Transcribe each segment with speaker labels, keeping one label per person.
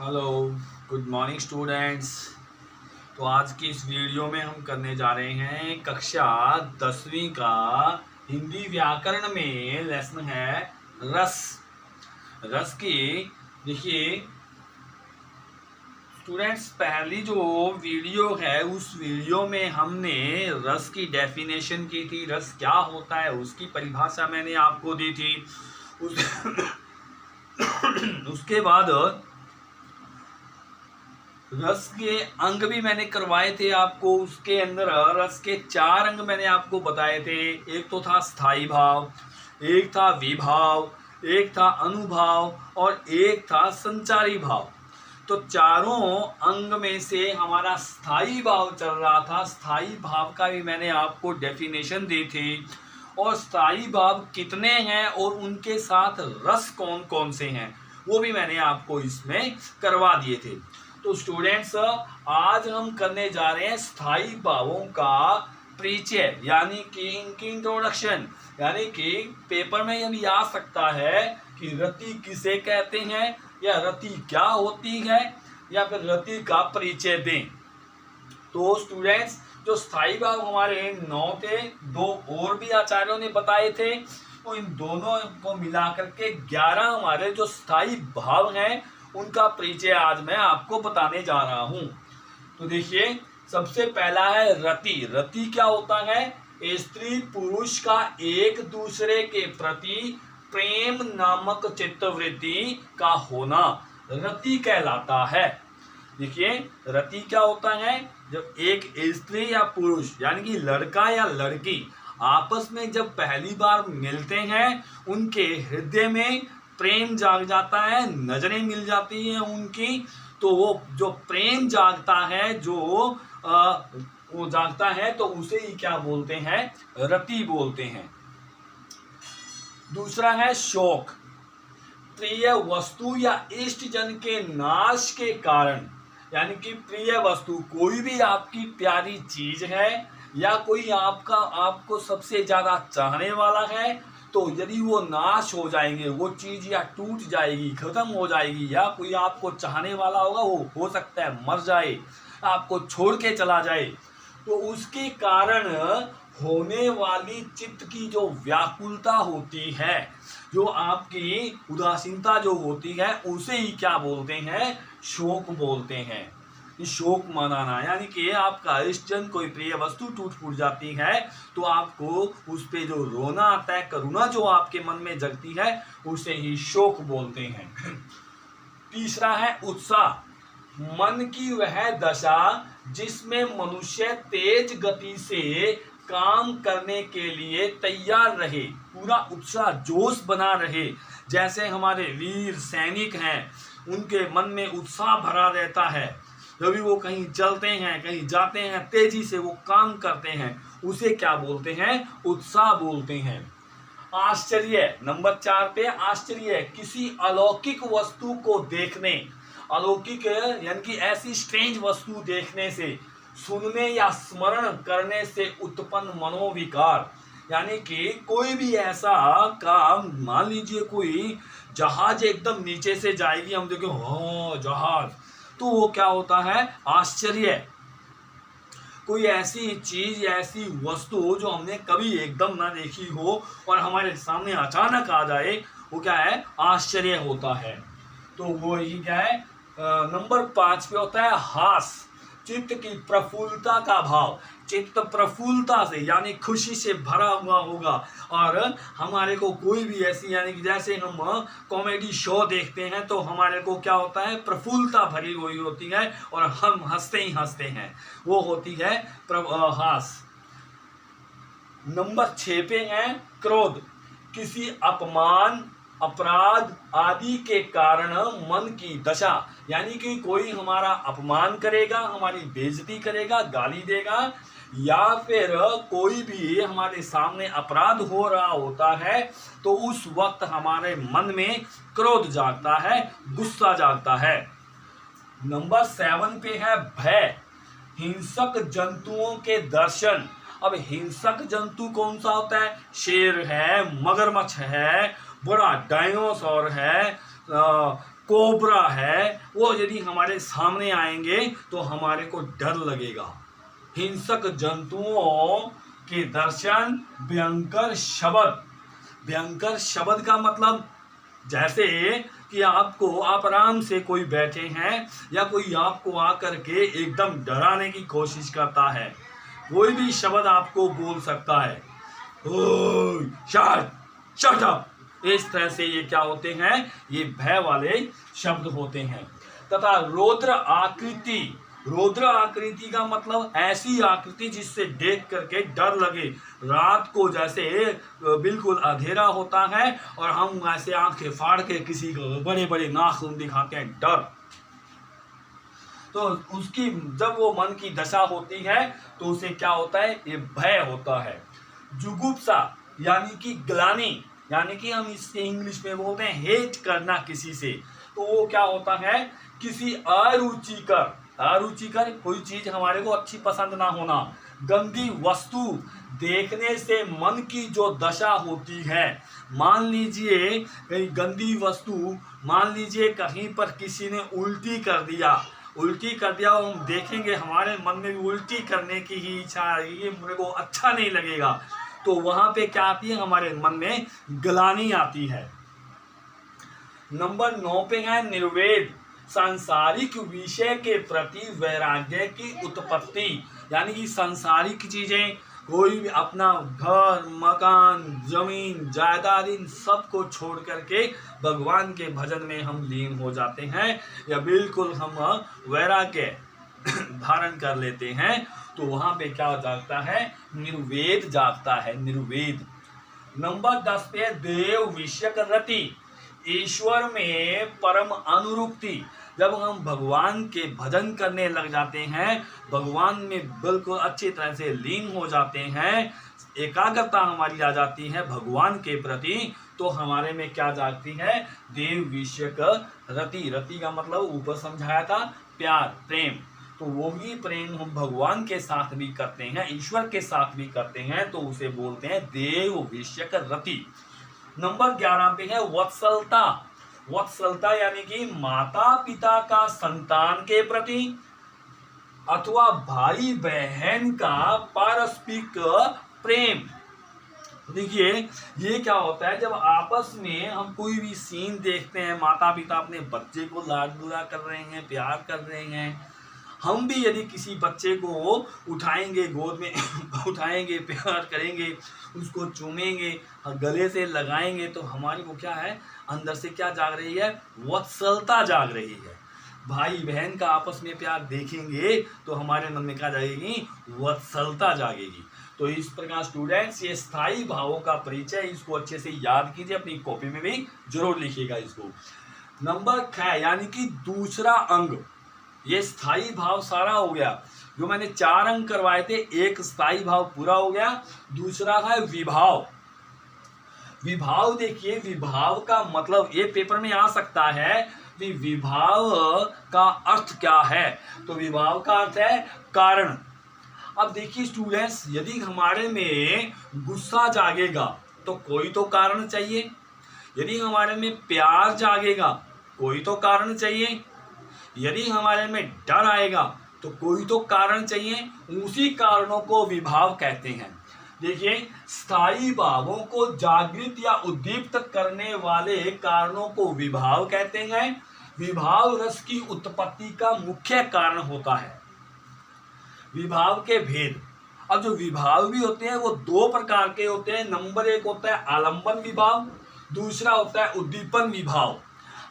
Speaker 1: Hello, good morning students. तो आज की इस वीडियो में हम करने जा रहे हैं कक्षा 10वीं का हिंदी व्याकरण में लेसन है रस। रस की देखिए स्टूडेंट्स, पहली जो वीडियो है उस वीडियो में हमने रस की डेफिनेशन की थी। रस क्या होता है उसकी परिभाषा मैंने आपको दी थी। उसके बाद रस के अंग भी मैंने करवाए थे आपको। उसके अंदर रस के 4 अंग मैंने आपको बताए थे। एक तो था स्थाई भाव, एक था विभाव, एक था अनुभाव और एक था संचारी भाव। तो चारों अंग में से हमारा स्थाई भाव चल रहा था। स्थाई भाव का भी मैंने आपको डेफिनेशन दी थी और स्थाई भाव कितने हैं और उनके साथ रस कौन कौन से हैं वो भी मैंने आपको इसमें करवा दिए थे। तो स्टूडेंट्स, आज हम करने जा रहे हैं स्थाई भावों का परिचय, यानी कि इनकी इंट्रोडक्शन। यानी कि पेपर में ये भी आ सकता है कि रति किसे कहते हैं या रति क्या होती है या फिर रति का परिचय दें। तो स्टूडेंट्स, जो स्थाई भाव हमारे 9 थे, 2 और भी आचार्यों ने बताए थे, तो इन दोनों को मिलाकर के 11 हमारे जो स्थाई भाव हैं उनका परिचय आज मैं आपको बताने जा रहा हूं। तो देखिए, सबसे पहला है रति। रति क्या होता है? स्त्री पुरुष का एक दूसरे के प्रति प्रेम नामक चित्तवृत्ति का होना रति कहलाता है। देखिए, रति क्या होता है? जब एक स्त्री या पुरुष यानी कि लड़का या लड़की आपस में जब पहली बार मिलते हैं, उनके हृदय में प्रेम जाग जाता है, नजरें मिल जाती हैं उनकी, तो वो जो प्रेम जागता है, वो जागता है, तो उसे ही क्या बोलते हैं? रति बोलते हैं। दूसरा है शोक। प्रिय वस्तु या इष्ट जन के नाश के कारण, यानी कि प्रिय वस्तु कोई भी आपकी प्यारी चीज है या कोई आपको सबसे ज्यादा चाहने वाला है, तो यदि वो नाश हो जाएंगे, वो चीज या टूट जाएगी, खत्म हो जाएगी, या कोई आपको चाहने वाला होगा वो हो सकता है मर जाए, आपको छोड़ के चला जाए, तो उसके कारण होने वाली चित्त की जो व्याकुलता होती है, जो आपकी उदासीनता जो होती है, उसे ही क्या बोलते हैं? शोक बोलते हैं। शोक मनाना, यानी कि आपका इष्टजन कोई प्रिय वस्तु टूट फूट जाती है तो आपको उस पे जो रोना आता है, करुणा जो आपके मन में जगती है, उसे ही शोक बोलते हैं। तीसरा है उत्साह। मन की वह दशा जिसमें मनुष्य तेज गति से काम करने के लिए तैयार रहे, पूरा उत्साह जोश बना रहे। जैसे हमारे वीर सैनिक हैं, उनके मन में उत्साह भरा रहता है, जब भी वो कहीं चलते हैं, कहीं जाते हैं, तेजी से वो काम करते हैं, उसे क्या बोलते हैं? उत्साह बोलते हैं। आश्चर्य, नंबर 4 पे आश्चर्य, किसी अलौकिक वस्तु को देखने, अलौकिक यानी कि ऐसी स्ट्रेंज वस्तु देखने से, सुनने या स्मरण करने से उत्पन्न मनोविकार। यानी कि कोई भी ऐसा काम, मान लीजिए कोई जहाज एकदम नीचे से जाएगी, हम देखें हाँ जहाज, तो वो क्या होता है? आश्चर्य। कोई ऐसी चीज, ऐसी वस्तु जो हमने कभी एकदम ना देखी हो और हमारे सामने अचानक आ जाए, वो क्या है? आश्चर्य होता है। तो वो ही क्या है? नंबर 5 पे होता है हास। चित्त की प्रफुल्लता का भाव। चित्त प्रफुल्लता से यानी खुशी से भरा हुआ होगा, और हमारे को कोई भी ऐसी, यानी कि जैसे हम कॉमेडी शो देखते हैं तो हमारे को क्या होता है? प्रफुल्लता भरी हुई होती है और हम हंसते ही हंसते हैं, वो होती है हास। नंबर 6 पे है क्रोध। किसी अपमान, अपराध आदि के कारण मन की दशा, यानी कि कोई हमारा अपमान करेगा, हमारी बेइज्जती करेगा, गाली देगा, या फिर कोई भी हमारे सामने अपराध हो रहा होता है, तो उस वक्त हमारे मन में क्रोध जागता है, गुस्सा जागता है। नंबर 7 पे है भय। हिंसक जंतुओं के दर्शन। अब हिंसक जंतु कौन सा होता है? शेर है, मगरमच्छ है, बड़ा डायनासोर है, कोबरा है, वो यदि हमारे सामने आएंगे तो हमारे को डर लगेगा। हिंसक जंतुओं के दर्शन, भयंकर शब्द। भयंकर शब्द का मतलब जैसे कि आप आराम से कोई बैठे हैं या कोई आपको आकर के एकदम डराने की कोशिश करता है, कोई भी शब्द आपको बोल सकता है, ओए शट अप, इस तरह से ये क्या होते हैं, ये भय वाले शब्द होते हैं। तथा रौद्र आकृति। रौद्र आकृति का मतलब ऐसी आकृति जिससे देख करके डर लगे। रात को जैसे बिल्कुल अंधेरा होता है और हम ऐसे आंखें फाड़ के किसी को बड़े बड़े नाखून दिखाते हैं, डर। तो उसकी जब वो मन की दशा होती है तो उसे क्या होता है, ये भय होता है। जुगुप्सा यानी कि ग्लानि, यानी कि हम इससे इंग्लिश में बोलते हैं हेट करना किसी से। तो वो क्या होता है, किसी अरुचिकर कोई चीज हमारे को अच्छी पसंद ना होना। गंदी वस्तु देखने से मन की जो दशा होती है, मान लीजिए कहीं गंदी वस्तु, मान लीजिए कहीं पर किसी ने उल्टी कर दिया और हम देखेंगे हमारे मन में भी उल्टी करने की ही इच्छा आएगी, ये मेरे को अच्छा नहीं लगेगा, तो वहां पे क्या आती है, हमारे मन में ग्लानि आती है। नंबर 9 पे है निर्वेद। सांसारिक विषय के प्रति वैराग्य की उत्पत्ति, यानी कि सांसारिक चीजें, कोई भी अपना घर, मकान, जमीन, जायदाद, इन सब को छोड़ करके भगवान के भजन में हम लीन हो जाते हैं या बिल्कुल हम वैराग्य धारण कर लेते हैं, तो वहां पे क्या जागता है, निर्वेद जागता है, निर्वेद। नंबर 10 पे देव विषयक रति। ईश्वर में परम अनुरुक्ति। जब हम भगवान के भजन करने लग जाते हैं, भगवान में बिल्कुल अच्छी तरह से लीन हो जाते हैं, एकाग्रता हमारी आ जाती है भगवान के प्रति, तो हमारे में क्या जागती है, देव विषयक रति। रति का मतलब ऊपर समझाया था, प्यार, प्रेम। तो वो ही प्रेम हम भगवान के साथ भी करते हैं, ईश्वर के साथ भी करते हैं, तो उसे बोलते हैं देव विषयक रति। नंबर 11 पे है वत्सलता। वत्सलता यानी कि माता पिता का संतान के प्रति अथवा भाई बहन का पारस्परिक प्रेम। देखिए ये क्या होता है, जब आपस में हम कोई भी सीन देखते हैं, माता पिता अपने बच्चे को लाड दुला कर रहे हैं, प्यार कर रहे हैं, हम भी यदि किसी बच्चे को उठाएंगे, गोद में उठाएंगे, प्यार करेंगे, उसको चूमेंगे, गले से लगाएंगे, तो हमारी वो क्या है, अंदर से क्या जाग रही है, वत्सलता जाग रही है। भाई बहन का आपस में प्यार देखेंगे तो हमारे मन में क्या जागेगी, वत्सलता जागेगी। तो इस प्रकार स्टूडेंट्स ये स्थायी भावों का परिचय, इसको अच्छे से याद कीजिए, अपनी कॉपी में भी जरूर लिखिएगा इसको। नंबर 6 यानी कि दूसरा अंग, ये स्थायी भाव सारा हो गया। जो मैंने 4 अंक करवाए थे, एक स्थायी भाव पूरा हो गया। दूसरा है विभाव। विभाव देखिए, विभाव का मतलब ये पेपर में आ सकता है कि विभाव का अर्थ क्या है, तो विभाव का अर्थ है कारण। अब देखिए स्टूडेंट्स, यदि हमारे में गुस्सा जागेगा तो कोई तो कारण चाहिए, यदि हमारे में प्यार जागेगा कोई तो कारण चाहिए, यदि हमारे में डर आएगा तो कोई तो कारण चाहिए, उसी कारणों को विभाव कहते हैं। देखिए स्थायी भावों को जागृत या उद्दीप्त करने वाले कारणों को विभाव कहते हैं। विभाव रस की उत्पत्ति का मुख्य कारण होता है। विभाव के भेद, अब जो विभाव भी होते हैं वो 2 प्रकार के होते हैं। नंबर 1 होता है आलंबन विभाव, दूसरा होता है उद्दीपन विभाव।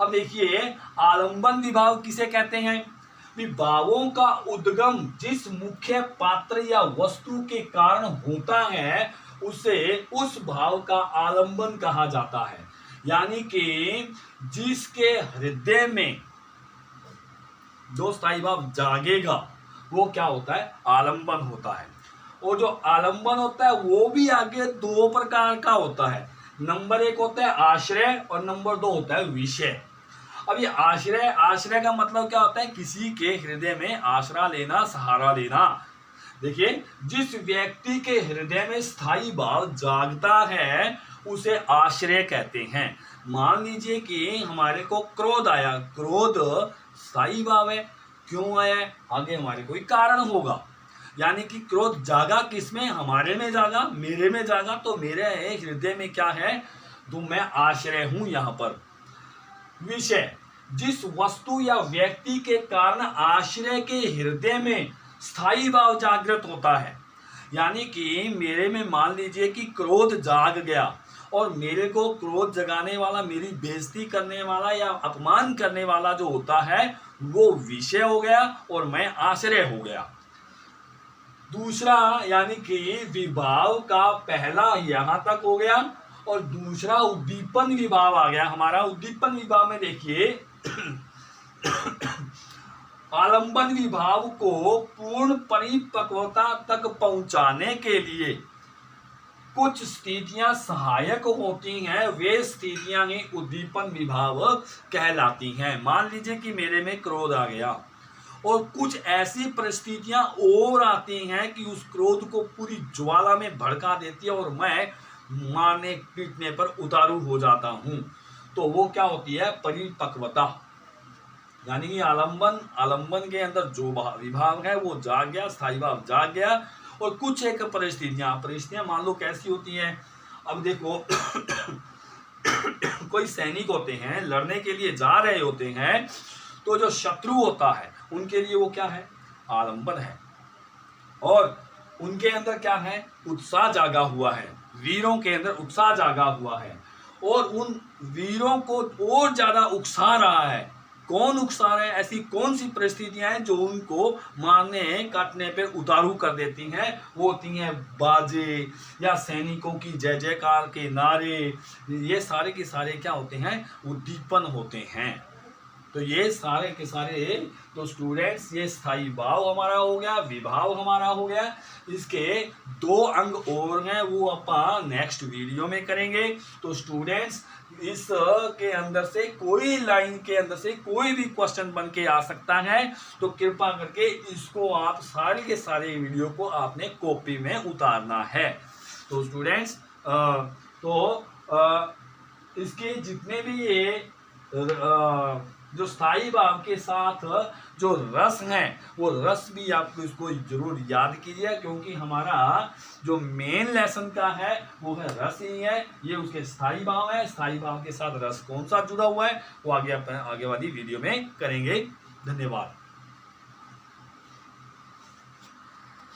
Speaker 1: अब देखिए आलंबन विभाव किसे कहते हैं, विभावों का उद्गम जिस मुख्य पात्र या वस्तु के कारण होता है उसे उस भाव का आलंबन कहा जाता है। यानी कि जिसके हृदय में जो स्थायी भाव जागेगा वो क्या होता है, आलंबन होता है। और जो आलंबन होता है वो भी आगे 2 प्रकार का होता है। नंबर 1 होता है आश्रय और नंबर 2 होता है विषय। अब ये आश्रय का मतलब क्या होता है, किसी के हृदय में आश्रय लेना, सहारा लेना। देखिए जिस व्यक्ति के हृदय में स्थायी भाव जागता है उसे आश्रय कहते हैं। मान लीजिए कि हमारे को क्रोध आया, क्रोध स्थायी भाव है, क्यों आया है, आगे हमारे कोई कारण होगा। यानी कि क्रोध जागा किसमें, हमारे में जागा, मेरे में जागा, तो मेरे हृदय में क्या है, तो मैं आश्रय हूं। यहां पर विषय, जिस वस्तु या व्यक्ति के कारण आश्रय के हृदय में स्थायी भाव जागृत होता है। यानी कि मेरे में मान लीजिए कि क्रोध जाग गया और मेरे को क्रोध जगाने वाला, मेरी बेइज्जती करने वाला या अपमान करने वाला जो होता है वो विषय हो गया और मैं आश्रय हो गया। दूसरा यानी कि विभाव का पहला यहां तक हो गया और दूसरा उद्दीपन विभाव आ गया हमारा। उद्दीपन विभाव में देखिए आलंबन विभाव को पूर्ण परिपक्वता तक पहुंचाने के लिए कुछ स्थितियां सहायक होती हैं, वे स्थितियां ही उद्दीपन विभाव कहलाती हैं। मान लीजिए कि मेरे में क्रोध आ गया और कुछ ऐसी परिस्थितियां और आती हैं कि उस क्रोध को पूरी ज्वाला में भड़का देती है और मैं मारने पीटने पर उतारू हो जाता हूं। तो वो क्या होती है, परिपक्वता। यानी कि आलंबन के अंदर जो विभाव है वो जाग गया, स्थायी भाव जाग गया। और कुछ एक परिस्थितियां मान लो कैसी होती हैं। अब देखो कोई सैनिक होते हैं, लड़ने के लिए जा रहे होते हैं, तो जो शत्रु होता है उनके लिए वो क्या है, आलंबन है। और उनके अंदर क्या है, उत्साह जागा हुआ है, वीरों के अंदर उत्साह जागा हुआ है और उन वीरों को और ज्यादा उकसा रहा है। कौन उकसा रहा है, ऐसी कौन सी परिस्थितियां हैं जो उनको मारने काटने पे उतारू कर देती हैं। वो होती हैं बाजे या सैनिकों की जय जयकार के नारे। ये सारे के सारे क्या होते हैं, उद्दीपन होते हैं। तो ये सारे के सारे तो स्टूडेंट्स ये स्थायी भाव हमारा हो गया, विभाव हमारा हो गया। इसके 2 अंग और हैं, वो अपन नेक्स्ट वीडियो में करेंगे। तो स्टूडेंट्स इस के अंदर से कोई लाइन के अंदर से कोई भी क्वेश्चन बन के आ सकता है, तो कृपा करके इसको आप सारे के सारे वीडियो को आपने कॉपी में उतारना है। तो स्टूडेंट्स इसके जितने भी ये जो स्थायी भाव के साथ जो रस हैं वो रस भी आपको इसको जरूर याद कीजिए, क्योंकि हमारा जो मेन लेसन का है वो है रस ही है। ये उसके स्थायी भाव है, स्थायी भाव के साथ रस कौन सा जुड़ा हुआ है वो आगे वाली वीडियो में करेंगे। धन्यवाद।